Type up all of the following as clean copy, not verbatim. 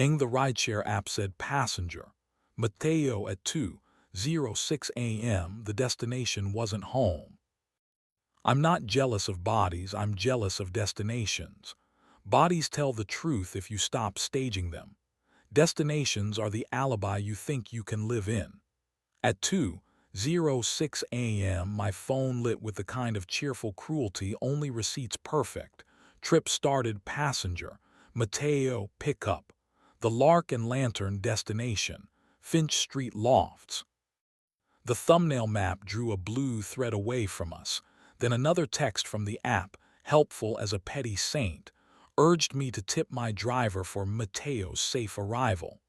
The rideshare app said passenger. Mateo at 2:06 a.m. The destination wasn't home. I'm not jealous of bodies, I'm jealous of destinations. Bodies tell the truth if you stop staging them. Destinations are the alibi you think you can live in. At 2:06 a.m. my phone lit with the kind of cheerful cruelty only receipts perfect. Trip started passenger. Mateo pickup. The Lark and Lantern destination. Finch Street Lofts. The thumbnail map drew a blue thread away from us. Then another text from the app, helpful as a petty saint, urged me to tip my driver for Mateo's safe arrival.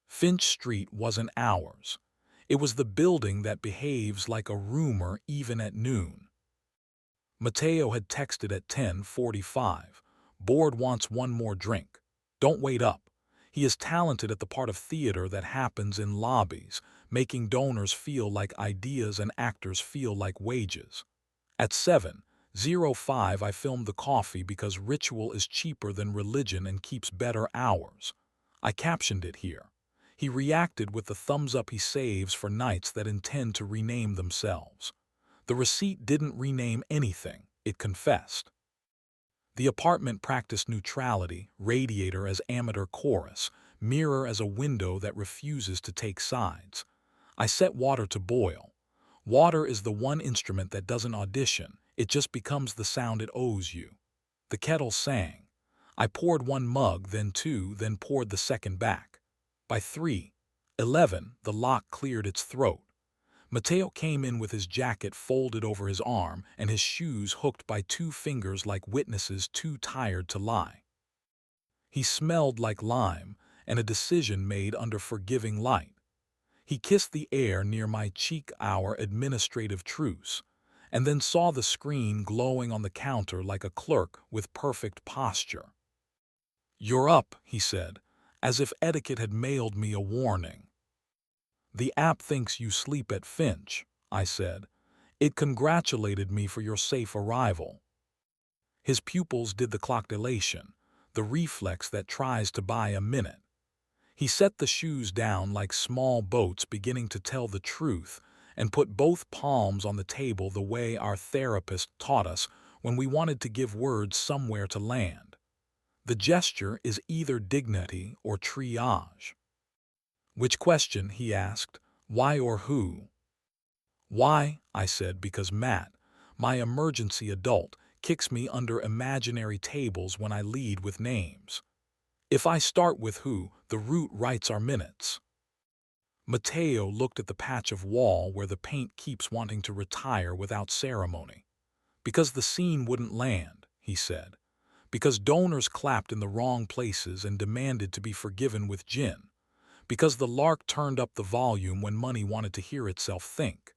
Finch Street wasn't ours. It was the building that behaves like a rumor even at noon. Mateo had texted at 10:45. Bored, wants one more drink. Don't wait up. He is talented at the part of theater that happens in lobbies, making donors feel like ideas and actors feel like wages. At 7:05 I filmed the coffee because ritual is cheaper than religion and keeps better hours. I captioned it here. He reacted with the thumbs up he saves for nights that intend to rename themselves. The receipt didn't rename anything, it confessed. The apartment practiced neutrality, radiator as amateur chorus, mirror as a window that refuses to take sides. I set water to boil. Water is the one instrument that doesn't audition, it just becomes the sound it owes you. The kettle sang. I poured one mug, then two, then poured the second back. By 3:11, the lock cleared its throat. Mateo came in with his jacket folded over his arm and his shoes hooked by two fingers like witnesses too tired to lie. He smelled like lime and a decision made under forgiving light. He kissed the air near my cheek, our administrative truce, and then saw the screen glowing on the counter like a clerk with perfect posture. "You're up," he said, as if etiquette had mailed me a warning. "The app thinks you sleep at Finch," I said. "It congratulated me for your safe arrival." His pupils did the clock dilation, the reflex that tries to buy a minute. He set the shoes down like small boats beginning to tell the truth and put both palms on the table the way our therapist taught us when we wanted to give words somewhere to land. The gesture is either dignity or triage. "Which question?" he asked. "Why or who?" "Why," I said, because Matt, my emergency adult, kicks me under imaginary tables when I lead with names. If I start with who, the root writes our minutes. Mateo looked at the patch of wall where the paint keeps wanting to retire without ceremony. "Because the scene wouldn't land," he said. "Because donors clapped in the wrong places and demanded to be forgiven with gin. Because the lark turned up the volume when money wanted to hear itself think.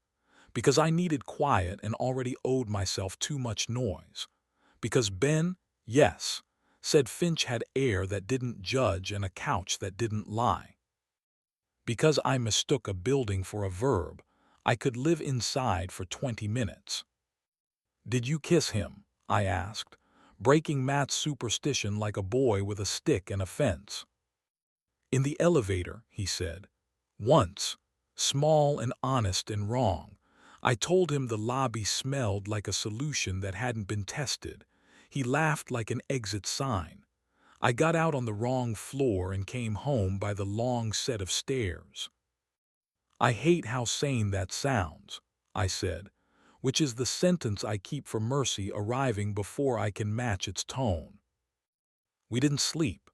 Because I needed quiet and already owed myself too much noise. Because Ben, yes, said Finch had air that didn't judge and a couch that didn't lie. Because I mistook a building for a verb, I could live inside for 20 minutes. "Did you kiss him?" I asked, breaking Matt's superstition like a boy with a stick and a fence. "In the elevator," he said. "Once, small and honest and wrong. I told him the lobby smelled like a solution that hadn't been tested. He laughed like an exit sign. I got out on the wrong floor and came home by the long set of stairs." "I hate how sane that sounds," I said, which is the sentence I keep for mercy arriving before I can match its tone. We didn't sleep.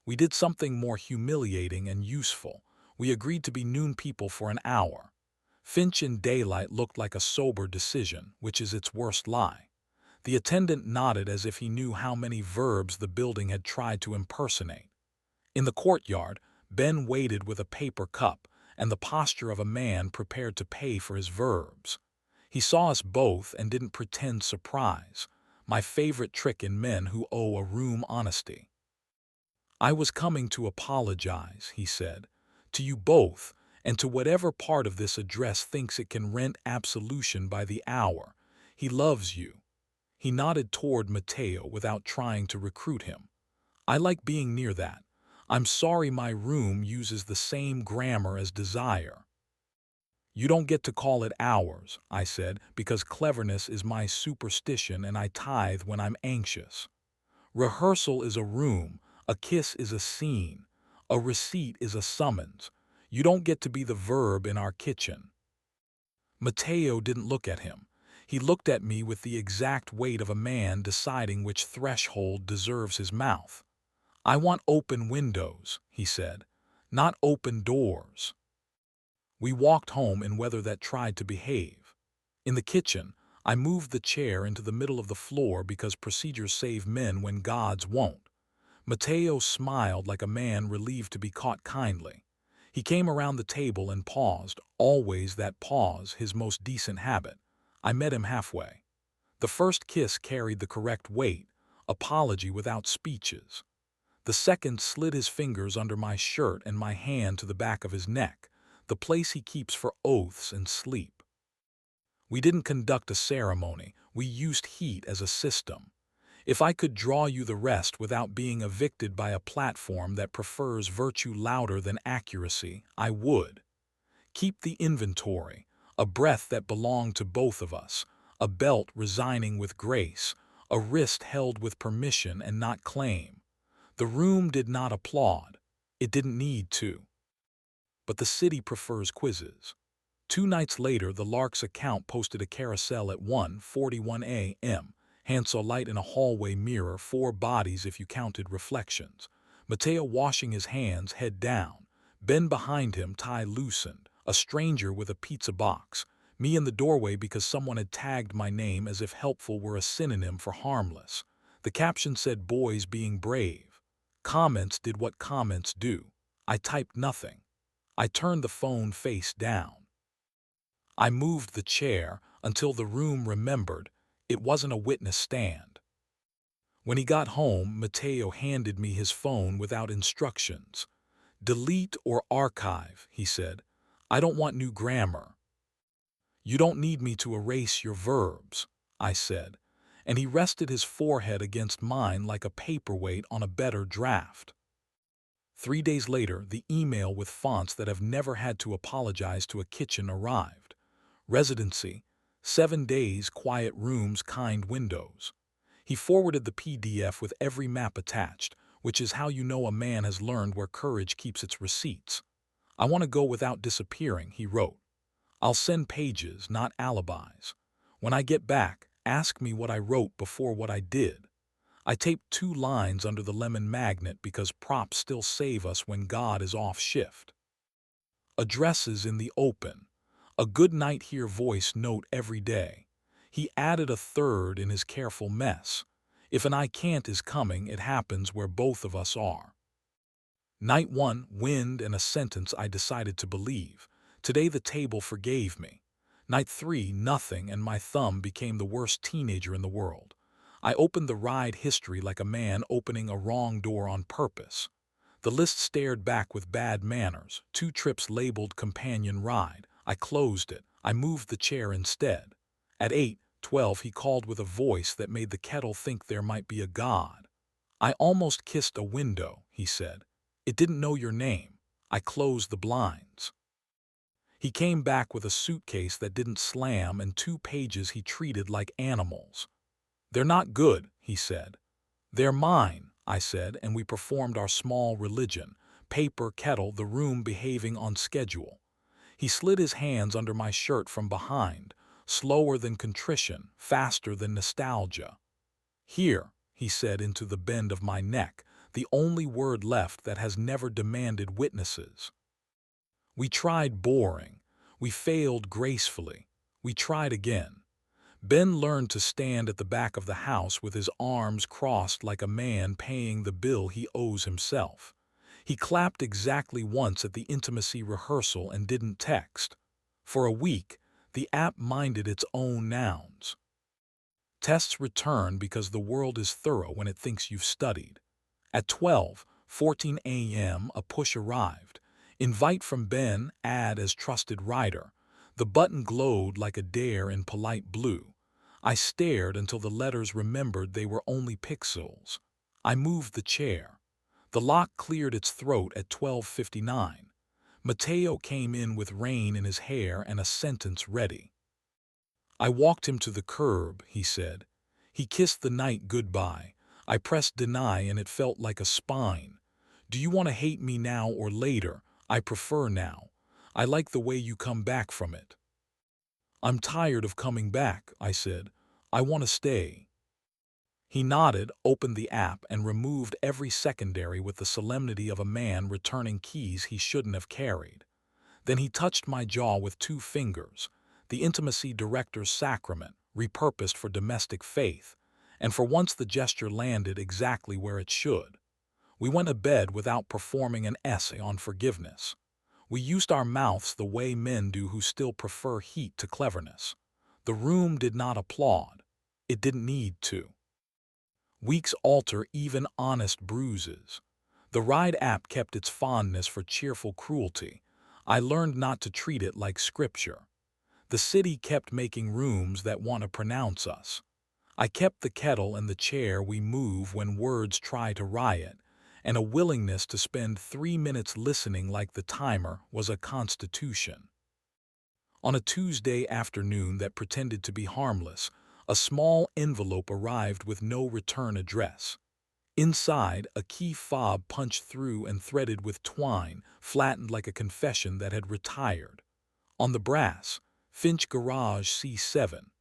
We did something more humiliating and useful. We agreed to be noon people for an hour. Finch in daylight looked like a sober decision, which is its worst lie. The attendant nodded as if he knew how many verbs the building had tried to impersonate. In the courtyard, Ben waited with a paper cup and the posture of a man prepared to pay for his verbs. He saw us both and didn't pretend surprise, my favorite trick in men who owe a room honesty. "I was coming to apologize," he said, "to you both, and to whatever part of this address thinks it can rent absolution by the hour. He loves you." He nodded toward Mateo without trying to recruit him. "I like being near that. I'm sorry my room uses the same grammar as desire. You don't get to call it ours, I said, because cleverness is my superstition and I tithe when I'm anxious. Rehearsal is a room, a kiss is a scene, a receipt is a summons. You don't get to be the verb in our kitchen. Mateo didn't look at him. He looked at me with the exact weight of a man deciding which threshold deserves his mouth. I want open windows, he said, not open doors. We walked home in weather that tried to behave. In the kitchen, I moved the chair into the middle of the floor because procedures save men when gods won't. Mateo smiled like a man relieved to be caught kindly. He came around the table and paused, always that pause, his most decent habit. I met him halfway. The first kiss carried the correct weight, apology without speeches. The second slid his fingers under my shirt and my hand to the back of his neck, the place he keeps for oaths and sleep. We didn't conduct a ceremony, we used heat as a system. If I could draw you the rest without being evicted by a platform that prefers virtue louder than accuracy, I would. Keep the inventory, a breath that belonged to both of us, a belt resigning with grace, a wrist held with permission and not claim. The room did not applaud. It didn't need to. But the city prefers quizzes. 2 nights later, the Lark's account posted a carousel at 1:41 a.m. Hand saw light in a hallway mirror, 4 bodies if you counted reflections. Mateo washing his hands, head down. Ben behind him, tie loosened. A stranger with a pizza box. Me in the doorway because someone had tagged my name as if helpful were a synonym for harmless. The caption said, "Boys being brave." Comments did what comments do. I typed nothing. I turned the phone face down. I moved the chair until the room remembered it wasn't a witness stand. When he got home, Mateo handed me his phone without instructions. "Delete or archive," he said. "I don't want new grammar." "You don't need me to erase your verbs," I said, and he rested his forehead against mine like a paperweight on a better draft. 3 days later, the email with fonts that have never had to apologize to a kitchen arrived. Residency, 7 days, quiet rooms, kind windows. He forwarded the PDF with every map attached, which is how you know a man has learned where courage keeps its receipts. "I want to go without disappearing," he wrote. "I'll send pages, not alibis. When I get back, ask me what I wrote before what I did." I taped 2 lines under the lemon magnet because props still save us when God is off shift. Addresses in the open. A good night here voice note every day. He added a third in his careful mess. If an "I can't" is coming, it happens where both of us are. Night 1, wind and a sentence I decided to believe. Today the table forgave me. Night 3, nothing, and my thumb became the worst teenager in the world. I opened the ride history like a man opening a wrong door on purpose. The list stared back with bad manners, 2 trips labeled companion ride. I closed it. I moved the chair instead. At 8:12 he called with a voice that made the kettle think there might be a God. "I almost kissed a window," he said. "It didn't know your name." I closed the blinds. He came back with a suitcase that didn't slam and 2 pages he treated like animals. "They're not good," he said. "They're mine," I said, and we performed our small religion. Paper, kettle, the room behaving on schedule. He slid his hands under my shirt from behind, slower than contrition, faster than nostalgia. "Here," he said into the bend of my neck, the only word left that has never demanded witnesses. We tried boring. We failed gracefully. We tried again. Ben learned to stand at the back of the house with his arms crossed like a man paying the bill he owes himself. He clapped exactly once at the intimacy rehearsal and didn't text. For a week, the app minded its own nouns. Tests return because the world is thorough when it thinks you've studied. At 12:14 a.m., a push arrived. Invite from Ben, add as trusted writer. The button glowed like a dare in polite blue. I stared until the letters remembered they were only pixels. I moved the chair. The lock cleared its throat at 12:59. Mateo came in with rain in his hair and a sentence ready. I walked him to the curb, he said. He kissed the night goodbye. I pressed deny and it felt like a spine. Do you want to hate me now or later? I prefer now. I like the way you come back from it. I'm tired of coming back, I said. I want to stay. He nodded, opened the app, and removed every secondary with the solemnity of a man returning keys he shouldn't have carried. Then he touched my jaw with 2 fingers, the intimacy director's sacrament, repurposed for domestic faith, and for once the gesture landed exactly where it should. We went to bed without performing an essay on forgiveness. We used our mouths the way men do who still prefer heat to cleverness. The room did not applaud. It didn't need to. Weeks alter even honest bruises. The Ride app kept its fondness for cheerful cruelty. I learned not to treat it like scripture. The city kept making rooms that want to pronounce us. I kept the kettle and the chair we move when words try to riot, and a willingness to spend 3 minutes listening like the timer was a constitution. On a Tuesday afternoon that pretended to be harmless, a small envelope arrived with no return address. Inside, a key fob punched through and threaded with twine, flattened like a confession that had retired. On the brass, Finch Garage C7.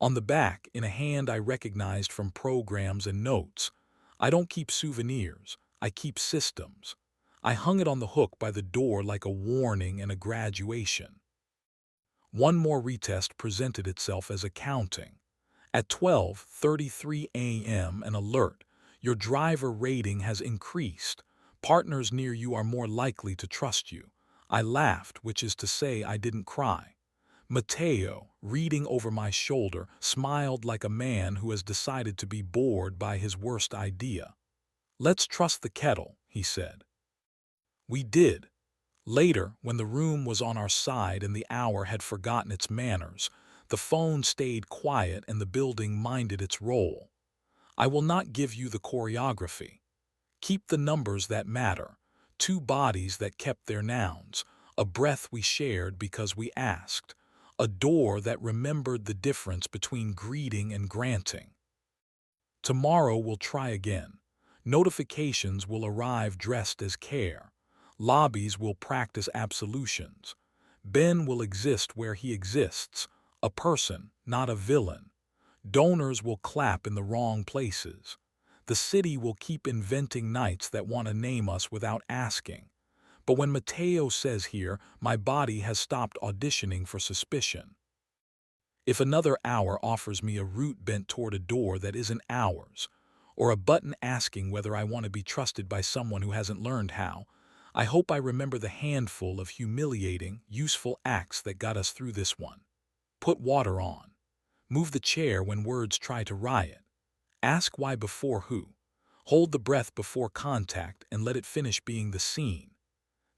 On the back, in a hand I recognized from programs and notes, I don't keep souvenirs, I keep systems. I hung it on the hook by the door like a warning and a graduation. One more retest presented itself as accounting. At 12:33 a.m. an alert. Your driver rating has increased. Partners near you are more likely to trust you. I laughed, which is to say I didn't cry. Mateo, reading over my shoulder, smiled like a man who has decided to be bored by his worst idea. Let's trust the kettle, he said. We did. Later, when the room was on our side and the hour had forgotten its manners, the phone stayed quiet and the building minded its role. I will not give you the choreography. Keep the numbers that matter, 2 bodies that kept their nouns, a breath we shared because we asked, a door that remembered the difference between greeting and granting. Tomorrow we'll try again. Notifications will arrive dressed as care. Lobbies will practice absolutions. Ben will exist where he exists, a person, not a villain. Donors will clap in the wrong places. The city will keep inventing nights that want to name us without asking. But when Mateo says here, my body has stopped auditioning for suspicion. If another hour offers me a route bent toward a door that isn't ours, or a button asking whether I want to be trusted by someone who hasn't learned how, I hope I remember the handful of humiliating, useful acts that got us through this one. Put water on. Move the chair when words try to riot. Ask why before who. Hold the breath before contact and let it finish being the scene.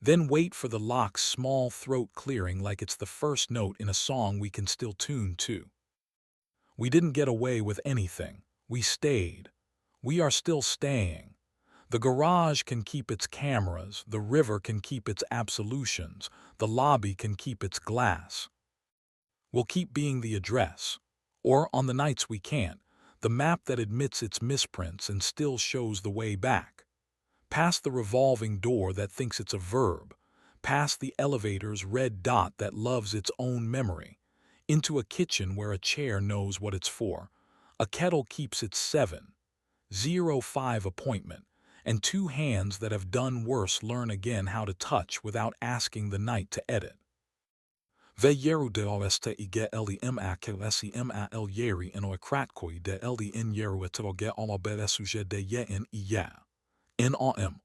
Then wait for the lock's small throat clearing like it's the first note in a song we can still tune to. We didn't get away with anything. We stayed. We are still staying. The garage can keep its cameras, the river can keep its absolutions, the lobby can keep its glass. We'll keep being the address. Or, on the nights we can't, the map that admits its misprints and still shows the way back. Past the revolving door that thinks it's a verb, past the elevator's red dot that loves its own memory, into a kitchen where a chair knows what it's for, a kettle keeps its 7:05 appointment, and 2 hands that have done worse learn again how to touch without asking the night to edit. Veyeru de oeste ige lima ksima yeri eno kratkoi de lin yeru etroge alabere suje de ye in iya. Nam.